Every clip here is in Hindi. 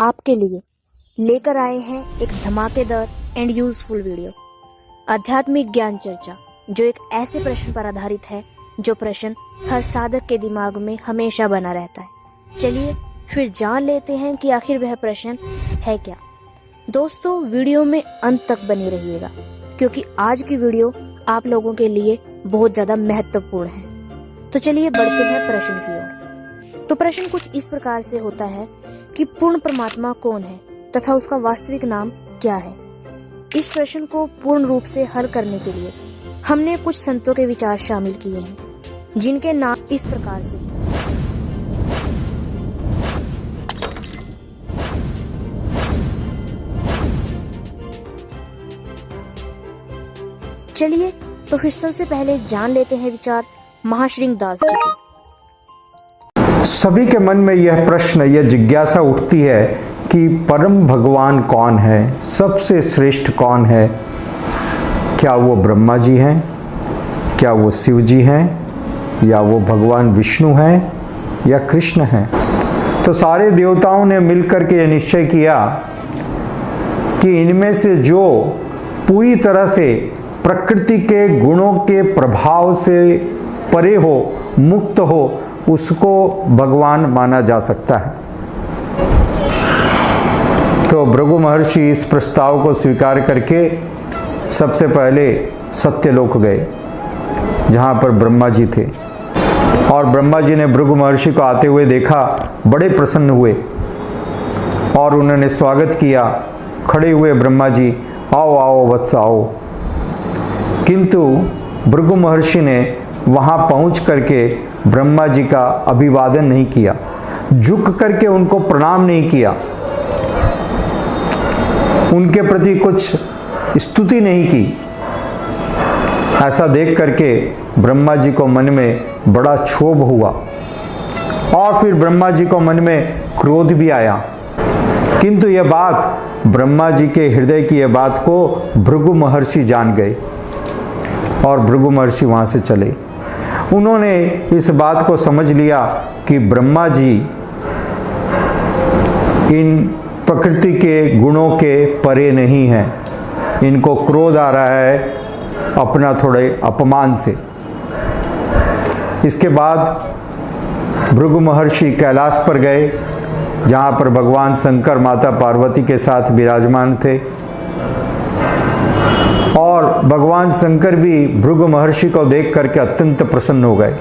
आपके लिए लेकर आए हैं एक धमाकेदार एंड यूजफुल वीडियो, आध्यात्मिक ज्ञान चर्चा, जो एक ऐसे प्रश्न पर आधारित है जो प्रश्न हर साधक के दिमाग में हमेशा बना रहता है। चलिए फिर जान लेते हैं कि आखिर वह प्रश्न है क्या। दोस्तों, वीडियो में अंत तक बनी रहिएगा, क्योंकि आज की वीडियो आप लोगों के लिए बहुत ज्यादा महत्वपूर्ण है। तो चलिए बढ़ते हैं प्रश्न की ओर। तो प्रश्न कुछ इस प्रकार से होता है कि पूर्ण परमात्मा कौन है तथा उसका वास्तविक नाम क्या है। इस प्रश्न को पूर्ण रूप से हल करने के लिए हमने कुछ संतों के विचार शामिल किए हैं, जिनके नाम इस प्रकार से हैं। चलिए तो फिर सबसे पहले जान लेते हैं विचार महाश्रृंग दास जी के। सभी के मन में यह प्रश्न, यह जिज्ञासा उठती है कि परम भगवान कौन है, सबसे श्रेष्ठ कौन है। क्या वो ब्रह्मा जी हैं, क्या वो शिव जी हैं, या वो भगवान विष्णु हैं, या कृष्ण हैं। तो सारे देवताओं ने मिलकर के यह निश्चय किया कि इनमें से जो पूरी तरह से प्रकृति के गुणों के प्रभाव से परे हो, मुक्त हो, उसको भगवान माना जा सकता है। तो भृगु महर्षि इस प्रस्ताव को स्वीकार करके सबसे पहले सत्यलोक गए, जहाँ पर ब्रह्मा जी थे। और ब्रह्मा जी ने भृगु महर्षि को आते हुए देखा, बड़े प्रसन्न हुए और उन्होंने स्वागत किया। खड़े हुए ब्रह्मा जी, आओ आओ वत्स आओ। किंतु भृगु महर्षि ने वहाँ पहुँच करके ब्रह्मा जी का अभिवादन नहीं किया, झुक करके उनको प्रणाम नहीं किया, उनके प्रति कुछ स्तुति नहीं की। ऐसा देख करके ब्रह्मा जी को मन में बड़ा क्षोभ हुआ और फिर ब्रह्मा जी को मन में क्रोध भी आया। किंतु यह बात, ब्रह्मा जी के हृदय की यह बात को भृगु महर्षि जान गए और भृगु महर्षि वहाँ से चले। उन्होंने इस बात को समझ लिया कि ब्रह्मा जी इन प्रकृति के गुणों के परे नहीं हैं, इनको क्रोध आ रहा है अपना थोड़े अपमान से। इसके बाद भृगु महर्षि कैलाश पर गए, जहाँ पर भगवान शंकर माता पार्वती के साथ विराजमान थे। और भगवान शंकर भी भृगु महर्षि को देख करके अत्यंत प्रसन्न हो गए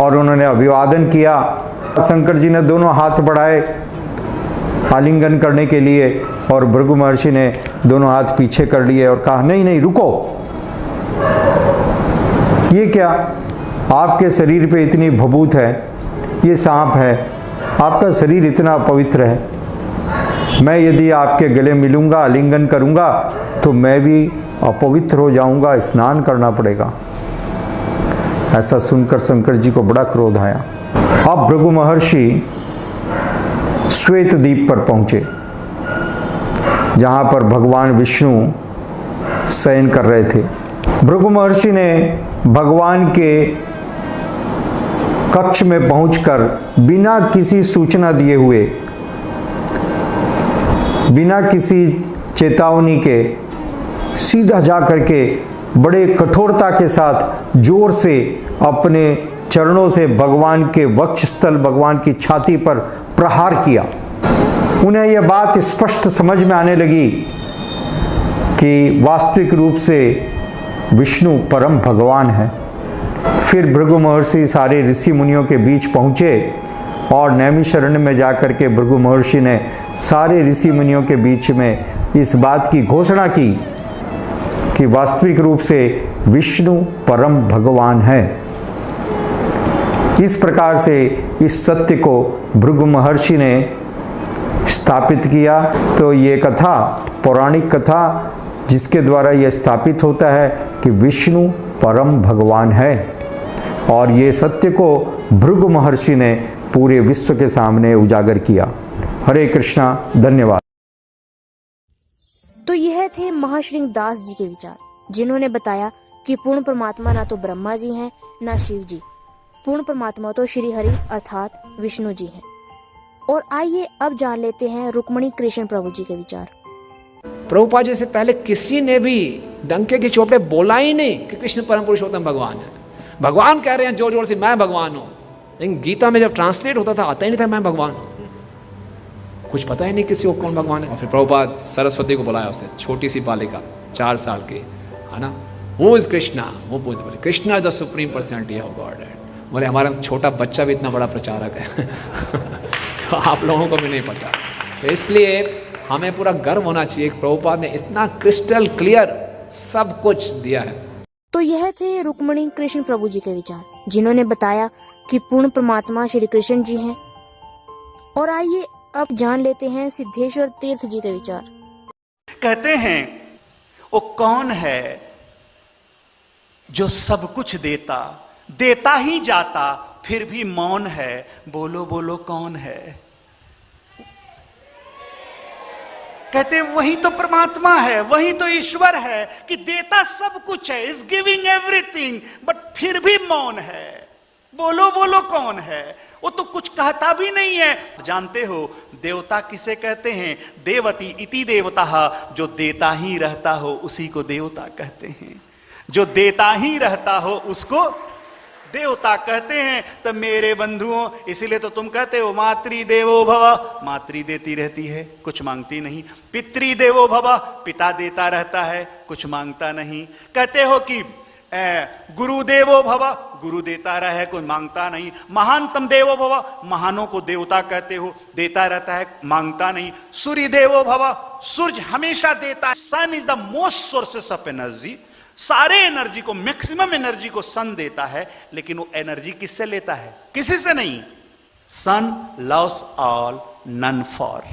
और उन्होंने अभिवादन किया। शंकर जी ने दोनों हाथ बढ़ाए आलिंगन करने के लिए और भृगु महर्षि ने दोनों हाथ पीछे कर लिए और कहा, नहीं नहीं रुको, ये क्या, आपके शरीर पे इतनी भभूत है, ये सांप है, आपका शरीर इतना पवित्र है, मैं यदि आपके गले मिलूंगा, आलिंगन करूंगा तो मैं भी अपवित्र हो जाऊंगा, स्नान करना पड़ेगा। ऐसा सुनकर शंकर जी को बड़ा क्रोध आया। अब भृगु महर्षि श्वेत द्वीप पर पहुंचे, जहां पर भगवान विष्णु शयन कर रहे थे। भृगु महर्षि ने भगवान के कक्ष में पहुंचकर बिना किसी सूचना दिए हुए, बिना किसी चेतावनी के सीधा जा करके बड़े कठोरता के साथ जोर से अपने चरणों से भगवान के वक्षस्थल, भगवान की छाती पर प्रहार किया। उन्हें यह बात स्पष्ट समझ में आने लगी कि वास्तविक रूप से विष्णु परम भगवान है। फिर भृगु महर्षि सारे ऋषि मुनियों के बीच पहुँचे और नैमिषारण्य में जाकर के भृगु महर्षि ने सारे ऋषि मुनियों के बीच में इस बात की घोषणा की कि वास्तविक रूप से विष्णु परम भगवान है। इस प्रकार से इस सत्य को भृगु महर्षि ने स्थापित किया। तो ये कथा, पौराणिक कथा, जिसके द्वारा यह स्थापित होता है कि विष्णु परम भगवान है, और ये सत्य को भृगु महर्षि ने पूरे विश्व के सामने उजागर किया। हरे कृष्णा, धन्यवाद। तो यह थे महाश्रृंग दास जी के विचार, जिन्होंने बताया कि पूर्ण परमात्मा ना तो ब्रह्मा जी हैं ना शिव जी, पूर्ण परमात्मा तो श्री हरि अर्थात विष्णु जी हैं। और आइए अब जान लेते हैं रुक्मणी कृष्ण प्रभु जी के विचार। प्रभुपाद जी से पहले किसी ने भी डंके की चोट पे बोला ही नहीं कि कृष्ण परम पुरुषोत्तम भगवान है। भगवान कह रहे हैं जोर जोर से मैं भगवान हूं, लेकिन गीता में जब ट्रांसलेट होता था आता ही नहीं था मैं भगवान हूं, कुछ पता ही नहीं किसी को कौन भगवान है। और फिर प्रभुपाद सरस्वती को बुलाया, उसने छोटी सी बालिका 4 साल की, है ना, हु इज कृष्णा, वो बोले Krishna is the supreme personality of God. बोले हमारा छोटा बच्चा भी इतना बड़ा प्रचारक है तो आप लोगों को भी नहीं पता। तो इसलिए हमें पूरा गर्व होना चाहिए कि प्रभुपाद ने इतना क्रिस्टल क्लियर सब कुछ दिया है। तो यह थे रुक्मणी कृष्ण प्रभु जी के विचार, जिन्होंने बताया कि पूर्ण परमात्मा श्री कृष्ण जी हैं। और आइए अब जान लेते हैं सिद्धेश्वर तीर्थ जी के विचार। कहते हैं वो कौन है जो सब कुछ देता ही जाता, फिर भी मौन है, बोलो बोलो कौन है। कहते हैं वही तो परमात्मा है, वही तो ईश्वर है कि देता सब कुछ है, इज गिविंग एवरीथिंग, बट फिर भी मौन है, बोलो बोलो कौन है। वो तो कुछ कहता भी नहीं है। जानते हो देवता किसे कहते हैं? देवती इति देवता, जो देता ही रहता हो उसी को देवता कहते हैं। जो देता ही रहता हो उसको देवता कहते हैं। तो मेरे बंधुओं, इसीलिए तो तुम कहते हो मातृ देवो भव, मातृ देती रहती है, कुछ मांगती नहीं। पितृ देवो भव, पिता देता रहता है, कुछ मांगता नहीं। कहते हो कि गुरु देवो भव, गुरु देता रहे, कोई मांगता नहीं। महानतम देवो भव, महानों को देवता कहते हो, देता रहता है, मांगता नहीं। सूर्य देवो भव, सूर्य हमेशा देता है। Sun is the most sources of energy, सारे एनर्जी को, मैक्सिमम एनर्जी को सन देता है, लेकिन वो एनर्जी किससे लेता है? किसी से नहीं। Sun loves all none for,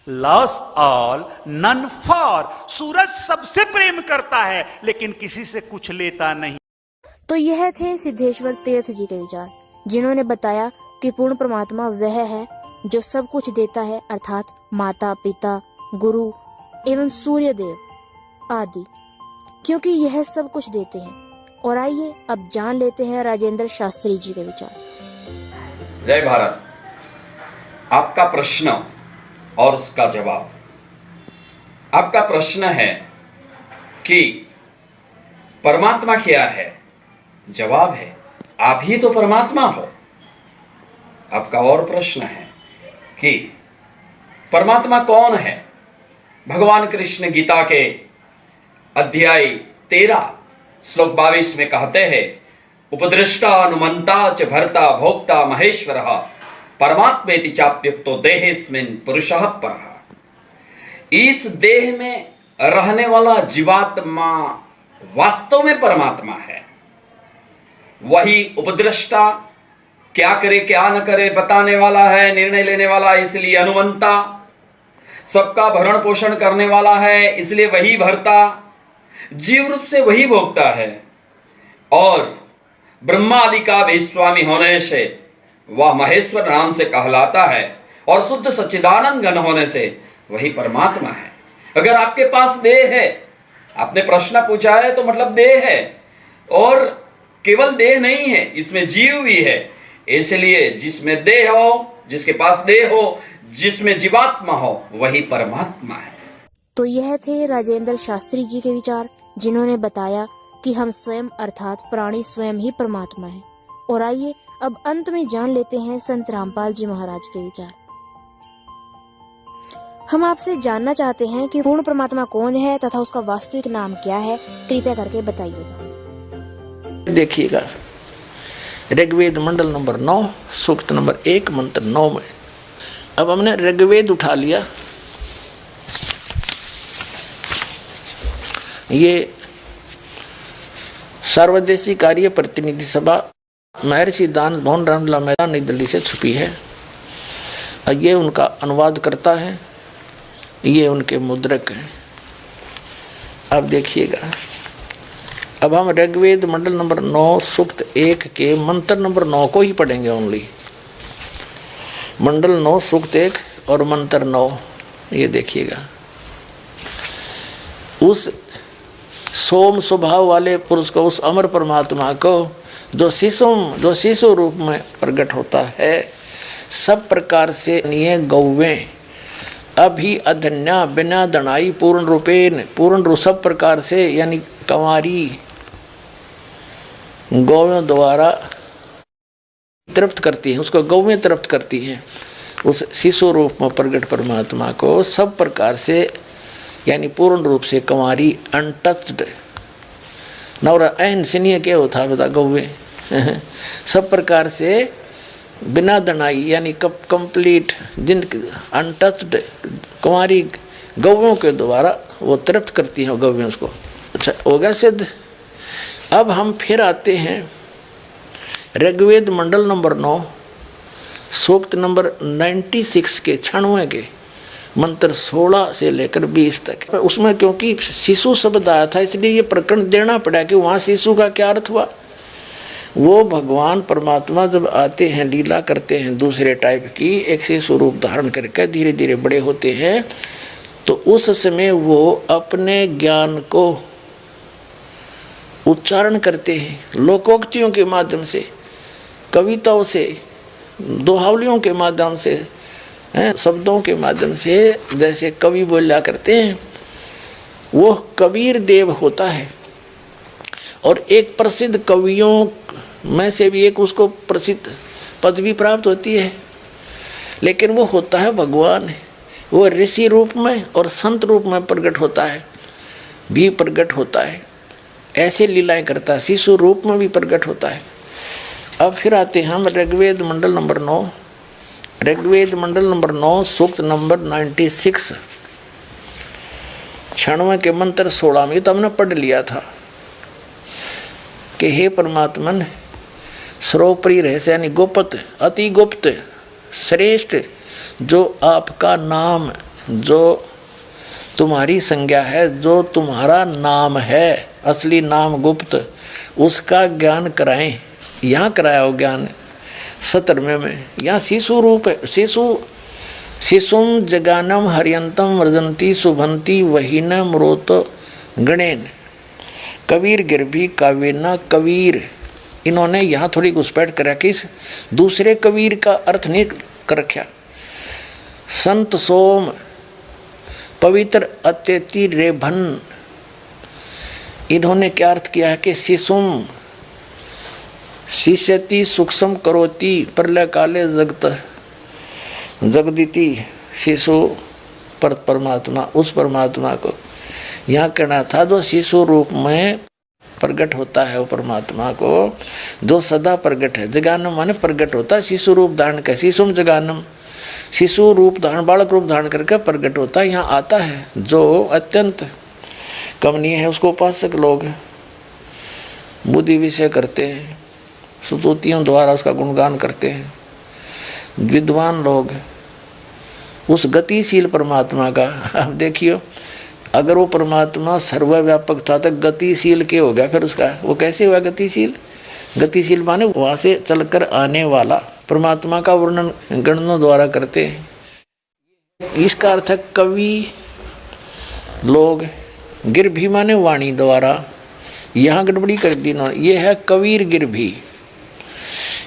loves all none for. सूरज सबसे प्रेम करता है लेकिन किसी से कुछ लेता नहीं। तो यह थे सिद्धेश्वर तीर्थ जी के विचार, जिन्होंने बताया कि पूर्ण परमात्मा वह है जो सब कुछ देता है, अर्थात माता पिता, गुरु एवं सूर्य देव आदि, क्योंकि यह सब कुछ देते हैं। और आइए अब जान लेते हैं राजेंद्र शास्त्री जी के विचार। जय भारत। आपका प्रश्न और उसका जवाब। आपका प्रश्न है कि परमात्मा क्या है? जवाब है आप ही तो परमात्मा हो। आपका और प्रश्न है कि परमात्मा कौन है? भगवान कृष्ण गीता के अध्याय 13 श्लोक 22 में कहते हैं, उपदृष्टा अनुमंता च भर्ता भोक्ता महेश्वरः परमात्मेति चाप्युक्तो देहेस्मिन् पुरुषः परः। इस देह में रहने वाला जीवात्मा वास्तव में परमात्मा है। वही उपदृष्टा, क्या करे क्या न करे बताने वाला है, निर्णय लेने वाला, इसलिए अनुमंता, सबका भरण पोषण करने वाला है, इसलिए वही भरता, जीव रूप से वही भोगता है। और ब्रह्मा आदि का भी स्वामी होने से वह महेश्वर नाम से कहलाता है, और शुद्ध सच्चिदानंद घन होने से वही परमात्मा है। अगर आपके पास देह है, आपने प्रश्न पूछा है तो मतलब देह है, और केवल देह नहीं है, इसमें जीव भी है। इसलिए जिसमें देह हो, जिसके पास देह हो, जिसमें जीवात्मा हो, वही परमात्मा है। तो यह थे राजेंद्र शास्त्री जी के विचार, जिन्होंने बताया कि हम स्वयं अर्थात प्राणी स्वयं ही परमात्मा है। और आइए अब अंत में जान लेते हैं संत रामपाल जी महाराज के विचार। हम आपसे जानना चाहते हैं कि पूर्ण परमात्मा कौन है तथा उसका वास्तविक नाम क्या है, कृपया करके बताइएगा। देखिएगा ऋग्वेद मंडल नंबर 9 सूक्त नंबर 1 मंत्र 9 में। अब हमने ऋग्वेद उठा लिया। ये सर्वदेशी कार्य प्रतिनिधि सभा महर्षि दान धोन रामला मैदान नई दिल्ली से छुपी है। ये उनका अनुवाद करता है, ये उनके मुद्रक हैं। अब देखिएगा, अब हम ऋग्वेद मंडल नंबर 9 सूक्त 1 के मंत्र नंबर 9 को ही पढ़ेंगे ओनली। मंडल 9 सूक्त 1 और मंत्र 9, ये देखिएगा। उस सोम स्वभाव वाले पुरुष को, उस अमर परमात्मा को, जो शिशु रूप में प्रकट होता है, सब प्रकार से निये गौवें अभी अधन्या बिना दनाई पूर्ण रूपेन, पूर्ण रूप सब प्रकार से यानी कंवारी गौवें द्वारा तृप्त करती है, उसको गौवें तृप्त करती हैं उस शिशु रूप में प्रकट परमात्मा को सब प्रकार से यानी पूर्ण रूप से कंवारी अनटच्ड नवरा अहन सिनिय क्या होता बता गौवे सब प्रकार से बिना दनाई यानी कंप्लीट जिन अनटच्ड कुंवारी गौवों के द्वारा वो तृप्त करती हैं गौवें उसको। अच्छा हो गया सिद्ध। अब हम फिर आते हैं ऋग्वेद मंडल नंबर 9 सूक्त नंबर 96 के 96 के मंत्र 16 से लेकर 20 तक। उसमें क्योंकि शिशु शब्द आया था इसलिए ये प्रकरण देना पड़ा कि वहाँ शिशु का क्या अर्थ हुआ। वो भगवान परमात्मा जब आते हैं लीला करते हैं दूसरे टाइप की एक से स्वरूप धारण करके धीरे धीरे बड़े होते हैं तो उस समय वो अपने ज्ञान को उच्चारण करते हैं लोकोक्तियों के माध्यम से, कविताओं से, दोहावलियों के माध्यम से, शब्दों के माध्यम से, जैसे कवि बोला करते हैं। वो कबीर देव होता है और एक प्रसिद्ध कवियों में से भी एक उसको प्रसिद्ध पदवी प्राप्त होती है, लेकिन वो होता है भगवान। वो ऋषि रूप में और संत रूप में प्रकट होता है, भी प्रकट होता है, ऐसे लीलाएं करता है, शिशु रूप में भी प्रकट होता है। अब फिर आते हैं हम ऋग्वेद मंडल नंबर 9, ऋग्वेद मंडल नंबर 9 सूक्त नंबर 96 96 के मंत्र 16 में तो हमने पढ़ लिया था कि हे परमात्मन सर्वोपरि रहस्य यानी गुप्त अति गुप्त श्रेष्ठ जो आपका नाम, जो तुम्हारी संज्ञा है, जो तुम्हारा नाम है, असली नाम गुप्त, उसका ज्ञान कराएं। यहाँ कराया हो ज्ञान 17वें में। यहाँ शिशु रूप है, शिशुम जगानम हरियंतम वर्जंती शुभंती वहीन मृत गणेन कबीर गिरभी काव्यना कबीर। इन्होंने यहाँ थोड़ी घुसपैठ कर रखी, दूसरे कबीर का अर्थ नहीं कर रखा। संत सोम पवित्र अत्यति रेभन, इन्होंने क्या अर्थ किया है कि शिशुम शिष्यति सूक्ष्म करोति प्रलय काले जगत जगदिति शिशु पर परमात्मा, उस परमात्मा को यहाँ कहना था जो शिशु रूप में प्रकट होता है, वो परमात्मा को जो सदा प्रकट है। जगानम माने प्रकट होता है, शिशु रूप धारण कर, शिशुम जगानम शिशु रूप धारण बालक रूप धारण करके प्रकट होता है। यहाँ आता है जो अत्यंत कमनीय है, उसको उपासक लोग बुद्धि विषय करते हैं, स्तुतियों द्वारा उसका गुणगान करते हैं। विद्वान लोग उस गतिशील परमात्मा का, अब देखियो अगर वो परमात्मा सर्वव्यापक था तो गतिशील क्या हो गया फिर उसका, वो कैसे हुआ गतिशील। गतिशील माने वहाँ से चलकर आने वाला परमात्मा का वर्णन गणनों द्वारा करते हैं। इसका अर्थ है कवि लोग, गिरभी माने वाणी द्वारा, यहाँ गड़बड़ी कर दी इन्होंने, ये है कबीर गिरभी।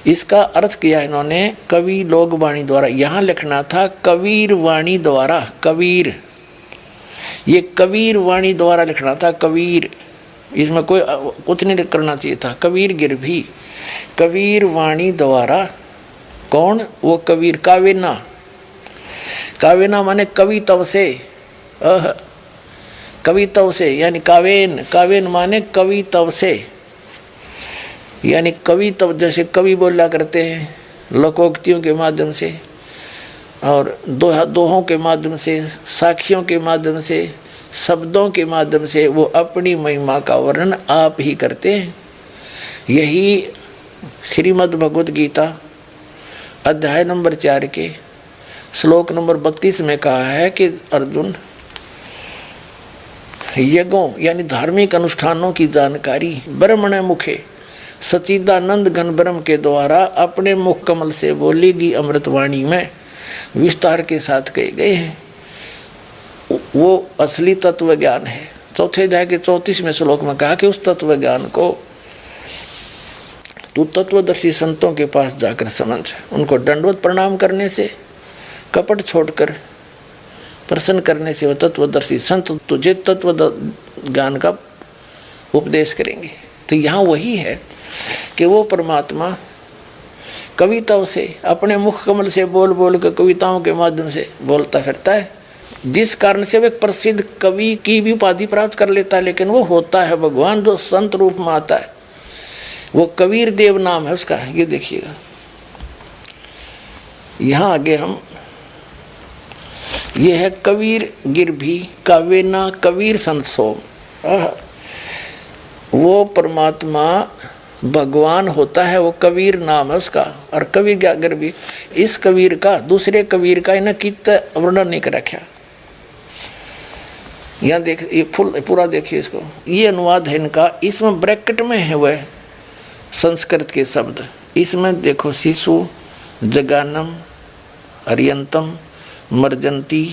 इसका अर्थ किया इन्होंने कवि लोग वाणी द्वारा, यहाँ लिखना था कबीर वाणी द्वारा, कबीर, ये कबीर वाणी द्वारा लिखना था कबीर, इसमें कोई कुछ नहीं करना चाहिए था। कबीर गिरभी कबीर वाणी द्वारा, कौन वो कबीर। कावेना, कावेना माने कवि तव से, कवि तव से यानी कावेन, कावेन माने कवि तव से यानी कवि तब, जैसे कवि बोला करते हैं लोकोक्तियों के माध्यम से और दोहों के माध्यम से, साखियों के माध्यम से, शब्दों के माध्यम से वो अपनी महिमा का वर्णन आप ही करते हैं। यही श्रीमद् भगवत गीता अध्याय नंबर 4 के श्लोक नंबर 32 में कहा है कि अर्जुन यज्ञों यानी धार्मिक अनुष्ठानों की जानकारी ब्रह्मण मुखे सच्चिदानंद घन ब्रह्म के द्वारा अपने मुख कमल से बोली गई अमृतवाणी में विस्तार के साथ कहे गए हैं। वो असली तत्व ज्ञान है। चौथे अध्याय के 34वें श्लोक में कहा कि उस तत्व ज्ञान को तू तत्वदर्शी संतों के पास जाकर समझ, उनको दंडवत प्रणाम करने से, कपट छोड़कर प्रसन्न करने से वो तत्वदर्शी संत तुझे तत्व ज्ञान का उपदेश करेंगे। तो यहाँ वही है कि वो परमात्मा कविताओं से, अपने मुख कमल से बोल बोल कर कविताओं के माध्यम से बोलता फिरता है, जिस कारण से वो एक प्रसिद्ध कवि की भी उपाधि प्राप्त कर लेता है। लेकिन वो होता है भगवान जो संत रूप में आता है, वो कबीर देव नाम है उसका। ये देखिएगा यहाँ आगे हम, ये है कबीर गिरभी कावेना कबीर संत सोम। वो परमात्मा भगवान होता है, वो कबीर नाम है उसका। और कबीर क्या गिरभी, इस कबीर का दूसरे कबीर का इन्हें कित वर्णन नहीं कर रखा। यहाँ देख, ये फुल पूरा देखिए इसको, ये अनुवाद है इनका। इसमें ब्रैकेट में है वह संस्कृत के शब्द। इसमें देखो शिशु, जगानम, अर्यंतम, मर्जंती,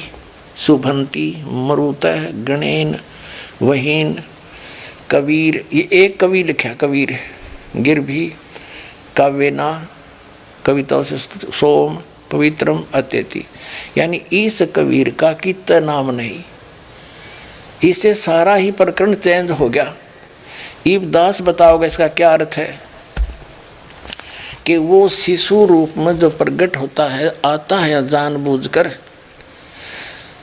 शुभंती, मरुतः, गणेन, वहीन, कबीर, ये एक कवि लिखा कबीर, गिरभी, कावेना, कविताओं से सोम, पवित्रम, अत्यति। यानी इस कबीर का कित नाम नहीं, इससे सारा ही प्रकरण चेंज हो गया। ईबदास बताओगे इसका क्या अर्थ है कि वो शिशु रूप में जो प्रकट होता है, आता है जानबूझकर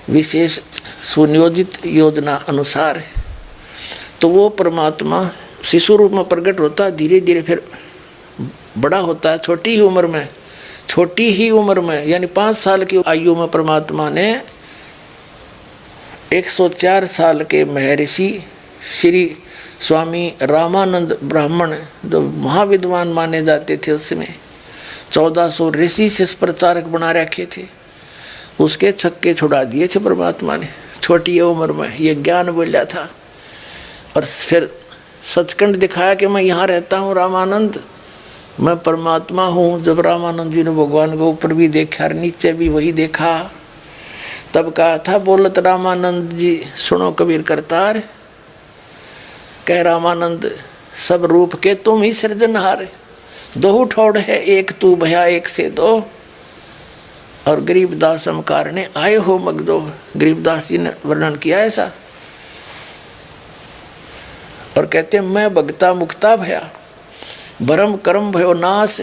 विशेष सुनियोजित योजना अनुसार, तो वो परमात्मा शिशु रूप में प्रकट होता है, धीरे धीरे फिर बड़ा होता है। छोटी ही उम्र में यानी 5 साल की आयु में परमात्मा ने 104 साल के महर्षि श्री स्वामी रामानंद ब्राह्मण, जो महाविद्वान माने जाते थे उसमें, 1400 ऋषि से प्रचारक बना रखे थे, उसके छक्के छुड़ा दिए थे परमात्मा ने छोटी उम्र में। ये ज्ञान बोला था और फिर सचखंड दिखाया कि मैं यहाँ रहता हूँ रामानंद, मैं परमात्मा हूँ। जब रामानंद जी ने भगवान को ऊपर भी देखा और नीचे भी वही देखा, तब कहा था बोलत रामानंद जी सुनो कबीर करतार, कह रामानंद सब रूप के तुम ही सृजनहार, दो ठोड़ है एक तू भया एक से दो। और गरीबदास अमकार ने आए हो मगदो, गरीबदास जी ने वर्णन किया ऐसा। और कहते हैं मैं भगता मुक्ता भया, भरम कर्म भयो नाश,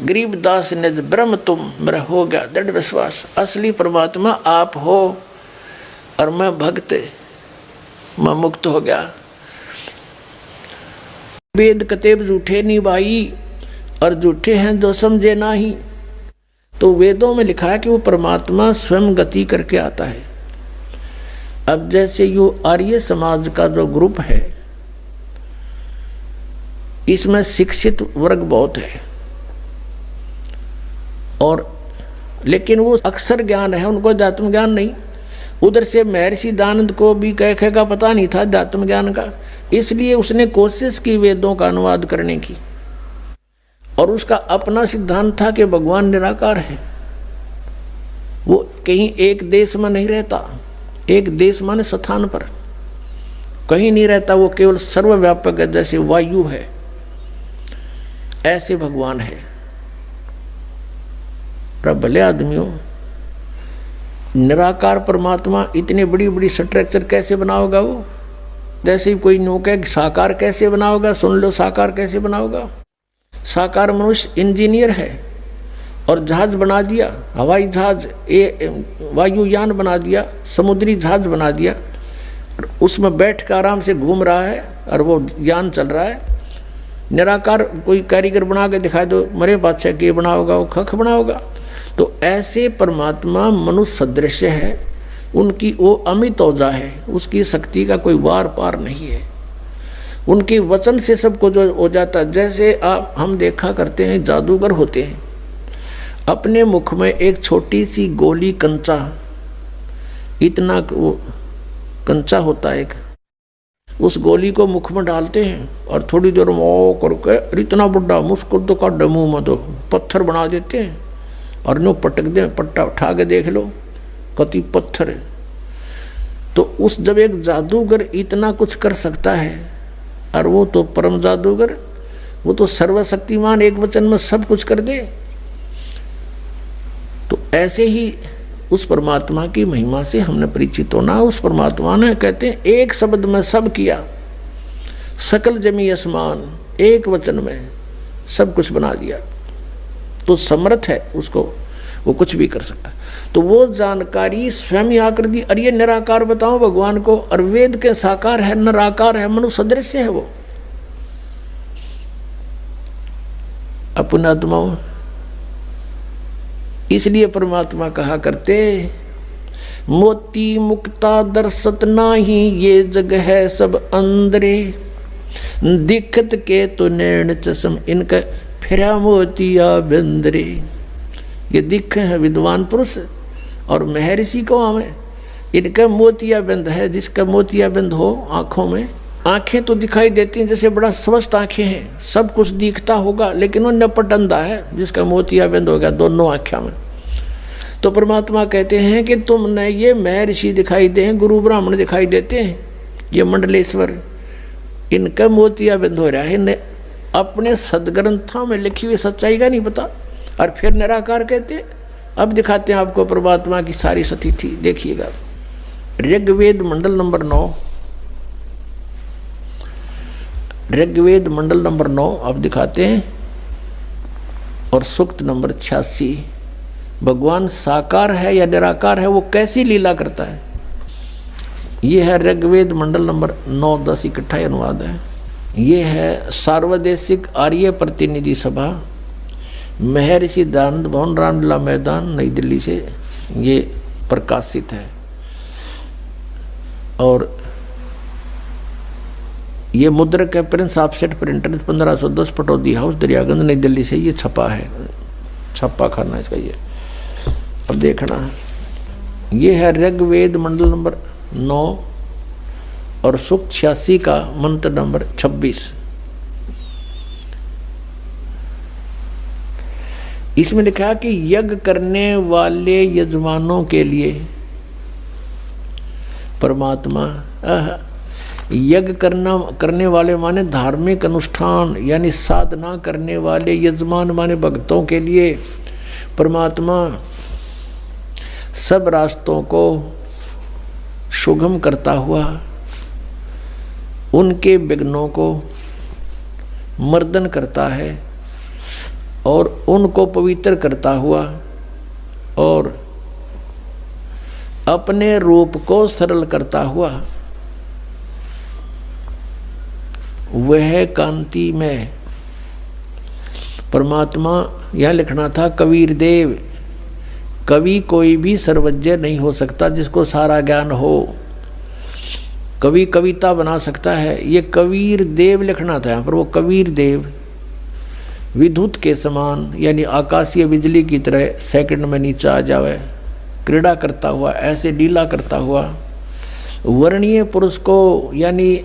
गरीबदास ने ब्रह्म तुम मेरा हो गया दृढ़ विश्वास। असली परमात्मा आप हो और मैं भक्त, मैं मुक्त हो गया। वेद कतेब झूठे निभाई और झूठे हैं जो समझे नाही। तो वेदों में लिखा है कि वो परमात्मा स्वयं गति करके आता है। अब जैसे यो आर्य समाज का जो ग्रुप है, इसमें शिक्षित वर्ग बहुत है और लेकिन वो अक्षर ज्ञान है, उनको अध्यात्म ज्ञान नहीं। उधर से महर्षि दानंद को भी कह का पता नहीं था अध्यात्म ज्ञान का, इसलिए उसने कोशिश की वेदों का अनुवाद करने की। और उसका अपना सिद्धांत था कि भगवान निराकार है, वो कहीं एक देश में नहीं रहता। एक देश माने स्थान पर कहीं नहीं रहता, वो केवल सर्वव्यापक है, जैसे वायु है ऐसे भगवान है। पर भले आदमियों, निराकार परमात्मा इतनी बड़ी बड़ी स्ट्रक्चर कैसे बनाओगा वो? जैसे ही कोई नौका साकार कैसे बनाओगा, सुन लो साकार कैसे बनाओगा। साकार मनुष्य इंजीनियर है और जहाज बना दिया, हवाई जहाज, वायुयान बना दिया, समुद्री जहाज बना दिया, और उसमें बैठ कर आराम से घूम रहा है और वो यान चल रहा है। निराकार कोई कारीगर बना के दिखा दो, मरे बादशाह के बनाओगा, वो खख बनाओगा। तो ऐसे परमात्मा मनुष्य सदृश है, उनकी वो अमित औजा है, उसकी शक्ति का कोई वार पार नहीं है। उनके वचन से सबको जो हो जाता। जैसे आप हम देखा करते हैं जादूगर होते हैं, अपने मुख में एक छोटी सी गोली कंचा, इतना वो कंचा होता है एक, उस गोली को मुख में डालते हैं और थोड़ी देर में ओ करके इतना बड़ा मुस्कुर तो का डमू में तो पत्थर बना देते हैं और नो पटक दे, पट्टा उठा के देख लो कति पत्थर है। तो उस जब एक जादूगर इतना कुछ कर सकता है, और वो तो परम जादूगर, वो तो सर्वशक्तिमान एक वचन में सब कुछ कर दे। तो ऐसे ही उस परमात्मा की महिमा से हमने परिचित होना। उस परमात्मा ने कहते हैं एक शब्द में सब किया, सकल जमी आसमान एक वचन में सब कुछ बना दिया, तो समर्थ है उसको, वो कुछ भी कर सकता है। तो वो जानकारी स्वयं ही आकर दी। और ये निराकार बताओ भगवान को, और वेद के साकार है, निराकार है, मनुष्य सदृश है वो। अपना आत्माओं, इसलिए परमात्मा कहा करते मोती मुक्ता दर्शत नाही, ये जग है सब अंदरे, दिखत के तो नैन चश्म इनका फिरा मोतिया बंदरे। ये दिख है विद्वान पुरुष और महर्षि को हमें, इनका मोतिया बंद है। जिसका मोतिया बंद हो आंखों में, आंखें तो दिखाई देती हैं जैसे बड़ा स्वस्थ आंखें हैं, सब कुछ दिखता होगा, लेकिन वो नपट अंधा है जिसका मोतिया बंद हो गया दोनों आंखों में। तो परमात्मा कहते हैं कि तुमने ये महर्षि दिखाई दे हैं, गुरु ब्राह्मण दिखाई देते हैं, ये मंडलेश्वर, इनका मोतिया बंद हो रहा है, इन्हें अपने सदग्रंथों में लिखी हुई सच्चाई का नहीं पता। और फिर निराकार कहते। अब दिखाते हैं आपको परमात्मा की सारी स्थिति, देखिएगा। ऋग्वेद मंडल नंबर 9, ऋग्वेद मंडल नंबर 9 अब दिखाते हैं, और सूक्त नंबर 86। भगवान साकार है या निराकार है, वो कैसी लीला करता है। ये है ऋग्वेद मंडल नंबर 9, 10 इकट्ठा अनुवाद है। ये है सार्वदेशिक आर्य प्रतिनिधि सभा, महर्षि दानंद भवन, रामलीला मैदान, नई दिल्ली से ये प्रकाशित है। और ये मुद्रक है Prince offset printer 1510 Pataudi house, Daryaganj, नई दिल्ली से ये छपा है, छप्पा खाना इसका ये। अब देखना, ये है ऋग्वेद मंडल नंबर 9 और सूक्त 86 का मंत्र नंबर 26। इसमें लिखा कि यज्ञ करने वाले यजमानों के लिए परमात्मा, यज्ञ करने वाले माने धार्मिक अनुष्ठान यानी साधना करने वाले, यजमान माने भक्तों के लिए परमात्मा सब रास्तों को सुगम करता हुआ उनके विघ्नों को मर्दन करता है और उनको पवित्र करता हुआ और अपने रूप को सरल करता हुआ वह कांति में परमात्मा। यह लिखना था कबीर देव। कवि कोई भी सर्वज्ञ नहीं हो सकता जिसको सारा ज्ञान हो। कवि कविता बना सकता है, ये कबीर देव लिखना था यहाँ पर। वो कबीर देव विद्युत के समान यानी आकाशीय बिजली की तरह सेकंड में नीचे आ जावे, क्रीड़ा करता हुआ, ऐसे लीला करता हुआ वर्णीय पुरुष को यानी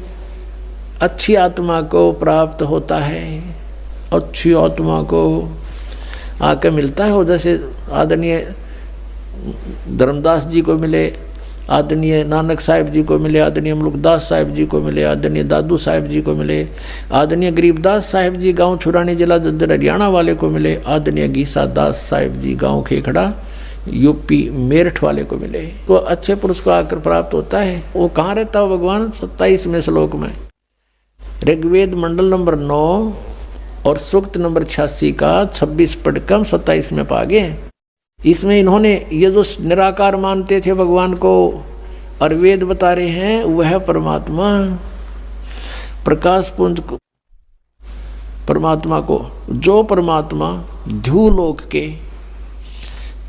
अच्छी आत्मा को प्राप्त होता है। अच्छी आत्मा को आके मिलता है, जैसे आदरणीय धर्मदास जी को मिले, आदरणीय नानक साहिब जी को मिले, आदरणीय मुल्कदास साहिब जी को मिले, आदरणीय दादू साहिब जी को मिले, आदरणीय गरीबदास साहिब जी गांव छुरानी जिला दद्दर हरियाणा वाले को मिले, आदरणीय गीसा दास साहिब जी गांव खेखड़ा यूपी मेरठ वाले को मिले। तो अच्छे पुरुष को आकर प्राप्त होता है। वो कहाँ रहता है भगवान? 27वें श्लोक में ऋग्वेद मंडल नंबर 9 और सूक्त नंबर 86 का 26 पढ़कर 27 में पा गए। इसमें इन्होंने ये जो निराकार मानते थे भगवान को और वेद बता रहे हैं वह परमात्मा प्रकाश पुंज को, परमात्मा को, जो परमात्मा ध्युलोक के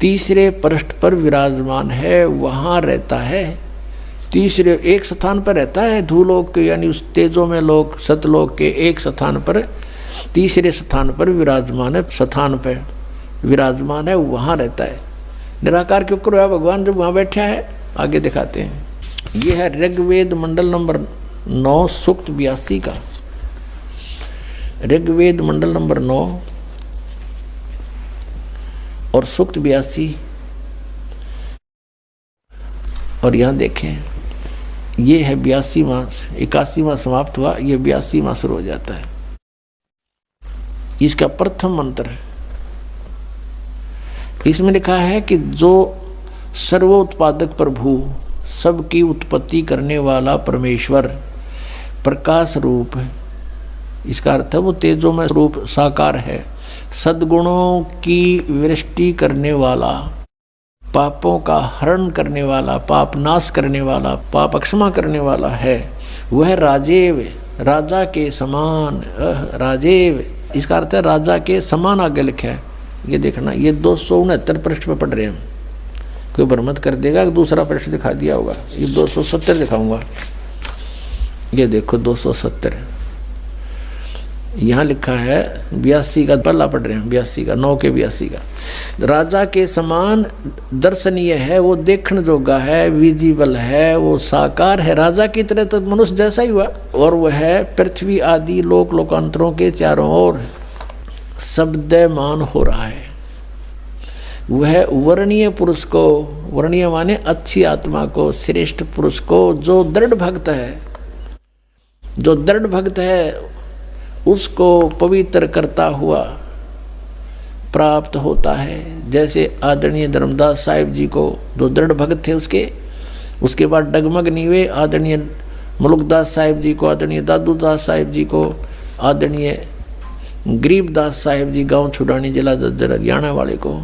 तीसरे पृष्ठ पर विराजमान है वहाँ रहता है। तीसरे एक स्थान पर रहता है ध्युलोक के यानी उस तेजो में लोक सतलोक के एक स्थान पर, तीसरे स्थान पर विराजमान है, स्थान पर विराजमान है वहाँ रहता है। निराकार क्यों करो है भगवान जब वहाँ बैठा है? आगे दिखाते हैं। ये है ऋग्वेद मंडल नंबर 9 सूक्त 82 का। ऋग्वेद मंडल नंबर 9 और सूक्त 82। और यहाँ देखें ये है 82वां, 81वां समाप्त हुआ, ये 82वां शुरू हो जाता है। इसका प्रथम मंत्र है। इसमें लिखा है कि जो सर्वोत्पादक प्रभु, सबकी उत्पत्ति करने वाला परमेश्वर प्रकाश रूप है। इसका अर्थ है वो तेजोमय रूप साकार है, सद्गुणों की वृष्टि करने वाला, पापों का हरण करने वाला, पाप नाश करने वाला, पाप क्षमा करने वाला है। वह राजेव, राजा के समान, राजेव इसका अर्थ है राजा के समान आगे लिखा है। ये देखना, ये 269 पृष्ठ पे पढ़ रहे हैं। कोई भ्रमत कर देगा कि दूसरा पृष्ठ दिखा दिया होगा। ये 270 दिखाऊंगा। ये देखो 270 यहाँ लिखा है। 82 का पल्ला पढ़ रहे हैं, 82 का 9 के 82 का। राजा के समान दर्शनीय है, वो देखने जोगा है, विजिबल है, वो साकार है, राजा की तरह तो मनुष्य जैसा ही हुआ। और वह पृथ्वी आदि लोक लोकांतरों के चारों ओर शब्दमान हो रहा है। वह वर्णीय पुरुष को, वर्णीय माने अच्छी आत्मा को, श्रेष्ठ पुरुष को, जो दृढ़ भक्त है, जो दृढ़ भक्त है उसको पवित्र करता हुआ प्राप्त होता है। जैसे आदरणीय धर्मदास साहिब जी को, जो दृढ़ भक्त थे उसके बाद डगमग नहीं हुए, आदरणीय मुलुकदास साहिब जी को, आदरणीय दादूदास साहिब जी को, आदरणीय गरीबदास साहिब जी गांव छुड़ानी जिला जज्जर हरियाणा वाले को,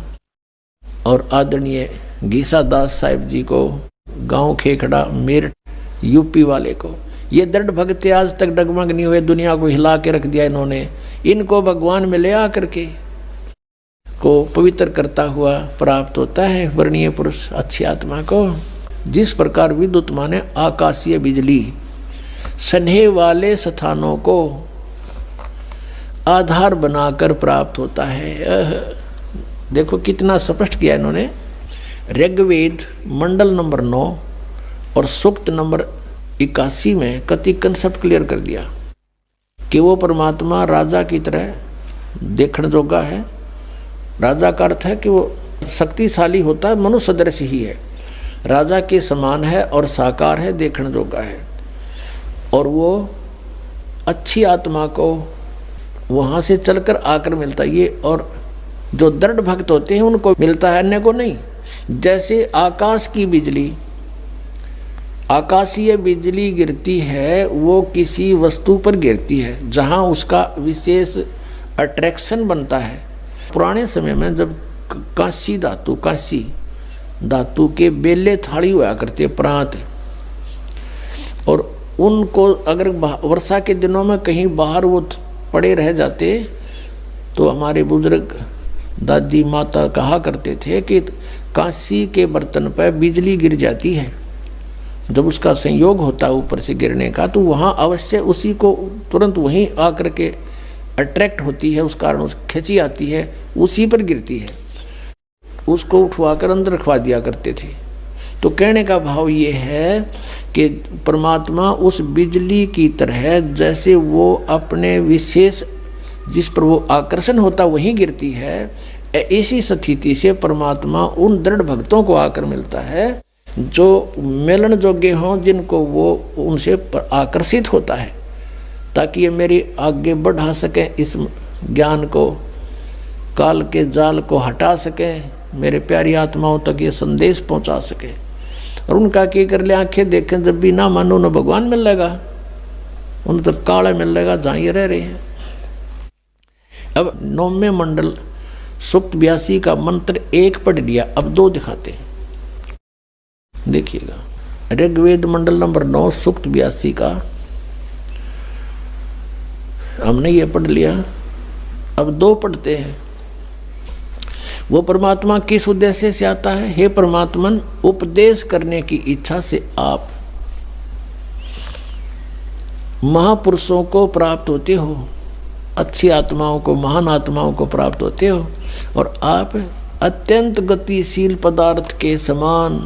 और आदरणीय गीसा दास साहिब जी को गांव खेखड़ा मेरठ यूपी वाले को। ये दृढ़ भक्त आज तक डगमग नहीं हुए, दुनिया को हिला के रख दिया इन्होंने। इनको भगवान में ले आकर के को पवित्र करता हुआ प्राप्त होता है वर्णीय पुरुष, अच्छी आत्मा को। जिस प्रकार विद्युत माने आकाशीय बिजली स्नेह वाले स्थानों को आधार बनाकर प्राप्त होता है। देखो कितना स्पष्ट किया इन्होंने। ऋग्वेद मंडल नंबर 9 और सूक्त नंबर 81 में कति कंसेप्ट क्लियर कर दिया कि वो परमात्मा राजा की तरह देखने जोगा है। राजा का अर्थ है कि वो शक्तिशाली होता है, मनुष्य सदृश ही है, राजा के समान है और साकार है, देखने जोगा है। और वो अच्छी आत्मा को वहाँ से चलकर आकर मिलता है ये। और जो दृढ़ भक्त होते हैं उनको मिलता है, अन्य को नहीं। जैसे आकाश की बिजली, आकाशीय बिजली गिरती है, वो किसी वस्तु पर गिरती है जहाँ उसका विशेष अट्रैक्शन बनता है। पुराने समय में जब कांसी धातु के बेले थाली हुआ करते प्रांत, और उनको अगर वर्षा के दिनों में कहीं बाहर वो पड़े रह जाते तो हमारे बुजुर्ग दादी माता कहा करते थे कि कांसी के बर्तन पर बिजली गिर जाती है, जब उसका संयोग होता है ऊपर से गिरने का, तो वहाँ अवश्य उसी को तुरंत वहीं आकर के अट्रैक्ट होती है, उस कारण उस खिंची आती है, उसी पर गिरती है। उसको उठवाकर अंदर रखवा दिया करते थे। तो कहने का भाव ये है कि परमात्मा उस बिजली की तरह, जैसे वो अपने विशेष जिस पर वो आकर्षण होता वहीं गिरती है, ऐसी स्थिति से परमात्मा उन दृढ़ भक्तों को आकर मिलता है जो मिलन जोग्य हों, जिनको वो उनसे आकर्षित होता है, ताकि ये मेरी आगे बढ़ा सकें, इस ज्ञान को, काल के जाल को हटा सकें, मेरे प्यारी आत्माओं तक ये संदेश पहुंचा सके। और उनका क्या कर ले, आंखें देखें, जब भी ना मानो न भगवान मिल लेगा, उन तो काला मिल लेगा जहाँ ये रह रहे हैं। अब 9वें मंडल सूक्त 82 का मंत्र 1 पढ़ लिया, अब 2 दिखाते हैं, देखिएगा। ऋग्वेद मंडल नंबर 9 सूक्त 82 का हमने ये पढ़ लिया, अब 2 पढ़ते हैं। वो परमात्मा किस उद्देश्य से आता है? हे परमात्मन, उपदेश करने की इच्छा से आप महापुरुषों को प्राप्त होते हो, अच्छी आत्माओं को, महान आत्माओं को प्राप्त होते हो, और आप अत्यंत गतिशील पदार्थ के समान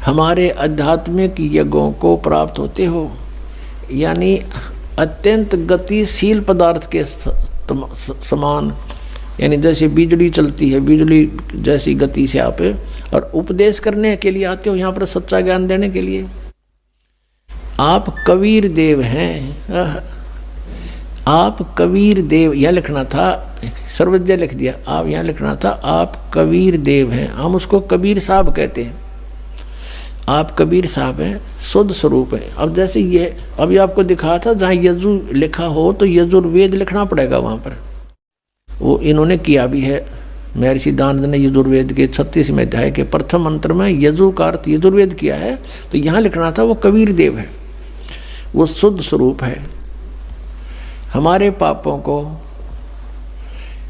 हमारे आध्यात्मिक यज्ञों को प्राप्त होते हो। यानी अत्यंत गतिशील पदार्थ के समान, यानी जैसे बिजली चलती है, बिजली जैसी गति से आप, और उपदेश करने के लिए आते हो, यहाँ पर सच्चा ज्ञान देने के लिए। आप कबीर देव हैं, आप कबीर देव, यह लिखना था, सर्वज्ञ लिख दिया, आप यहाँ लिखना था आप कबीर देव हैं, हम उसको कबीर साहब कहते हैं, आप कबीर साहब हैं, शुद्ध स्वरूप है। अब जैसे ये अभी आपको दिखा था जहाँ यजु लिखा हो तो यजुर्वेद लिखना पड़ेगा वहाँ पर, वो इन्होंने किया भी है। महर्षि दानंद ने यजुर्वेद के 36वें अध्याय के प्रथम मंत्र में यजु का अर्थ यजुर्वेद किया है, तो यहाँ लिखना था वो कबीर देव है, वो शुद्ध स्वरूप है। हमारे पापों को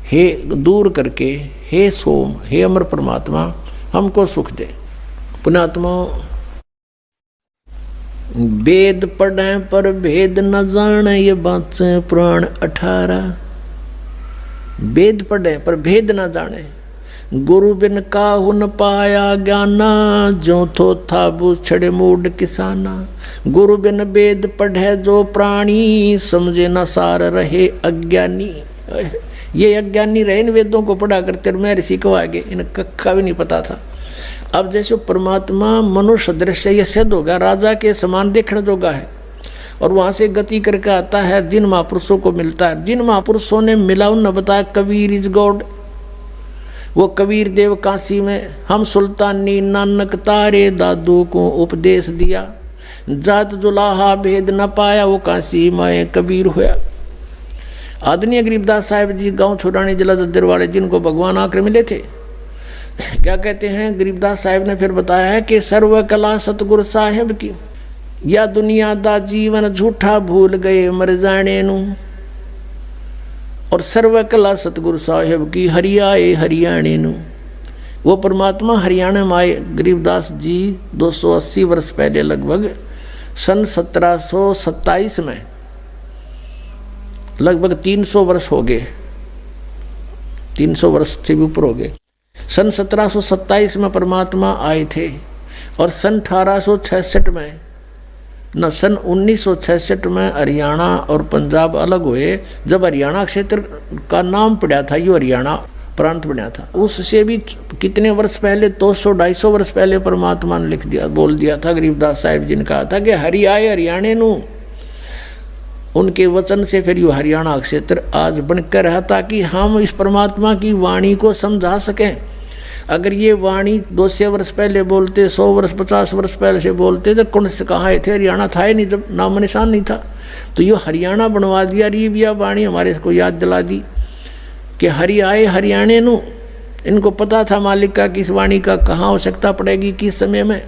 हे दूर करके हे सोम, हे अमर परमात्मा हमको सुख दे। पुण्यात्मा, वेद पढ़े पर भेद न जाने, ये बात पुराण 18। वेद पढ़े पर भेद न जाने, गुरु बिन काहू न पाया ज्ञाना, जो थो था बूछड़े मूड किसाना। गुरु बिन वेद पढ़े जो प्राणी, समझे न सार रहे अज्ञानी। ये अज्ञानी रहे इन वेदों को पढ़ा करते, मैं ऋषि को आगे इन कक्का भी नहीं पता था। अब जैसे परमात्मा मनुष्य दृश्य ये सिद्ध होगा, राजा के समान देखने जोगा है, और वहाँ से गति करके आता है, जिन महापुरुषों को मिलता है, जिन महापुरुषों ने मिला उन बताया कबीर इज गॉड। वो कबीर देव काशी में हम सुल्तानी नानक तारे दादू को उपदेश दिया, जात जुलाहा भेद न पाया, वो काशी माए कबीर हुआ। आदरणीय गरीबदास साहिब जी गांव छोड़ानी जिला जद्दर वाले, जिनको भगवान आकर मिले थे, क्या कहते हैं गरीबदास साहिब ने फिर बताया है कि सर्व कला सतगुरु साहिब की, या दुनिया दा जीवन झूठा भूल गए मर जाने नू, और सर्व कला सतगुरु साहिब की हरियाए हरियाणे नू। वो परमात्मा हरियाणा में आए गरीबदास जी 280 वर्ष पहले, लगभग सन 1727 में, लगभग 300 वर्ष हो गए, 300 वर्ष से भी ऊपर हो गए। सन 1727 में परमात्मा आए थे, और सन 1866 में न सन 1966 में हरियाणा और पंजाब अलग हुए। जब हरियाणा क्षेत्र का नाम पड़ा था, यो हरियाणा प्रांत बना था, उससे भी कितने वर्ष पहले, 200-250 वर्ष पहले परमात्मा ने लिख दिया, बोल दिया था। गरीबदास साहिब जी ने कहा था कि हरि आए हरियाणे नू। उनके वचन से फिर यो हरियाणा क्षेत्र आज बनकर रहा, ताकि हम इस परमात्मा की वाणी को समझा सकें। अगर ये वाणी 200 वर्ष पहले बोलते, 100 वर्ष 50 वर्ष पहले से बोलते, तो कौन से कहाँ थे, हरियाणा था ही नहीं, जब नाम निशान नहीं था। तो ये हरियाणा बनवा दिया, रीबिया वाणी हमारे को याद दिला दी कि हरि आए हरियाणे नू। इनको पता था मालिक का कि इस वाणी का कहाँ आवश्यकता पड़ेगी, किस समय में।